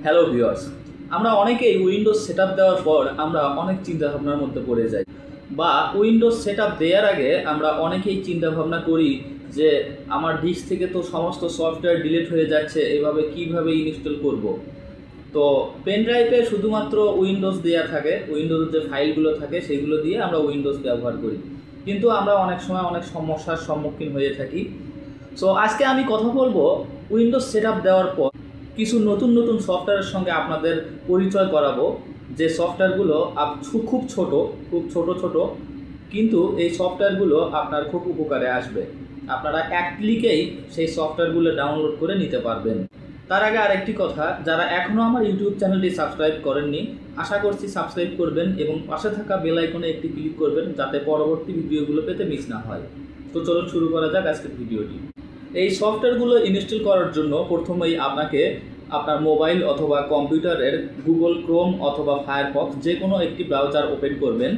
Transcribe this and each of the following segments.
Hello viewers, আমরা অনেকেই Windows setup দেওয়ার পর আমরা অনেক চিন্তাভাবনার মধ্যে পড়ে যাই, বা উইন্ডোজ সেটআপ দেওয়ার আগে আমরা অনেকেই চিন্তাভাবনা করি যে আমার ডিস্ক থেকে তো সমস্ত সফটওয়্যার ডিলিট হয়ে যাচ্ছে, এভাবে কিভাবে ইনস্টল করব। তো পেন ড্রাইভে শুধুমাত্র উইন্ডোজ দেওয়া থাকে, উইন্ডোজের যে ফাইলগুলো থাকে সেগুলো দিয়ে আমরা উইন্ডোজ ব্যবহার করি, কিন্তু আমরা অনেক সময় অনেক সমস্যার সম্মুখীন হয়ে থাকি। সো আজকে আমি কথা বলবো উইন্ডোজ সেটআপ দেওয়ার পর কিছু নতুন নতুন সফটওয়্যারের সঙ্গে আপনাদের পরিচয় করাবো, যে সফটওয়্যারগুলো খুব ছোট ছোট, কিন্তু এই সফটওয়্যারগুলো আপনার খুব উপকারে আসবে। আপনারা এক ক্লিকেই সেই সফটওয়্যারগুলো ডাউনলোড করে নিতে পারবেন। তার আগে আরেকটি কথা, যারা এখনও আমার ইউটিউব চ্যানেলটি সাবস্ক্রাইব করেননি, আশা করছি সাবস্ক্রাইব করবেন এবং পাশে থাকা বেল আইকনে একটি ক্লিক করবেন যাতে পরবর্তী ভিডিওগুলো পেতে মিস না হয়। তো চলুন শুরু করা যাক আজকের ভিডিওটি। এই সফটওয়্যারগুলো ইনস্টল করার জন্য প্রথমেই আপনাকে আপনার মোবাইল অথবা কম্পিউটারের গুগল ক্রোম অথবা ফায়ারফক্স যে কোনো একটি ব্রাউজার ওপেন করবেন।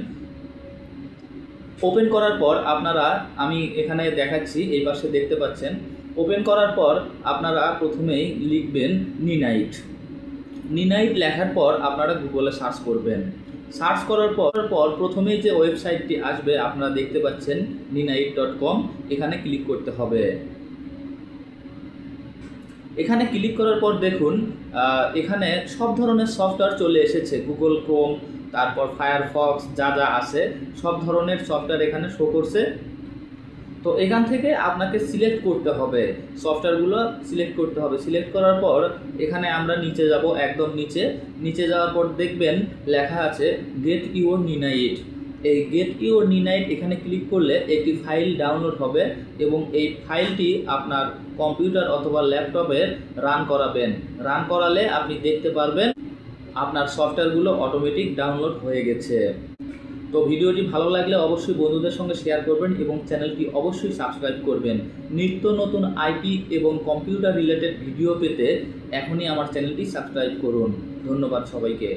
ওপেন করার পর আপনারা, আমি এখানে দেখাচ্ছি, এই পাশে দেখতে পাচ্ছেন, ওপেন করার পর আপনারা প্রথমেই লিখবেন নিনাইট লেখার পর আপনারা গুগলে সার্চ করবেন। সার্চ করার পর প্রথমেই যে ওয়েবসাইটটি আসবে আপনারা দেখতে পাচ্ছেন ninite.com, এখানে ক্লিক করতে হবে। এখানে ক্লিক করার পর দেখুন এখানে সব ধরনের সফটওয়্যার চলে এসেছে, গুগল ক্রোম, তারপর ফায়ারফক্স, যা যা আছে সব ধরনের সফটওয়্যার এখানে শো করছে। তো এখান থেকে আপনাকে সিলেক্ট করতে হবে, সফটওয়্যারগুলো সিলেক্ট করতে হবে। সিলেক্ট করার পর এখানে আমরা নিচে যাব, একদম নিচে যাওয়ার পর দেখবেন লেখা আছে গেট ইউর নিনাইট। এই গেট ইউর নিনাইট এখানে ক্লিক করলে একটি ফাইল ডাউনলোড হবে এবং এই ফাইলটি আপনার কম্পিউটার অথবা ল্যাপটপে রান করাবেন। রান করালে আপনি দেখতে পারবেন আপনার সফটওয়্যারগুলো অটোমেটিক ডাউনলোড হয়ে গেছে। তো ভিডিওটি ভালো লাগলে অবশ্যই বন্ধুদের সঙ্গে শেয়ার করবেন এবং চ্যানেলটি অবশ্যই সাবস্ক্রাইব করবেন। নিত্য নতুন আইটি এবং কম্পিউটার রিলেটেড ভিডিও পেতে এখনই আমার চ্যানেলটি সাবস্ক্রাইব করুন। ধন্যবাদ সবাইকে।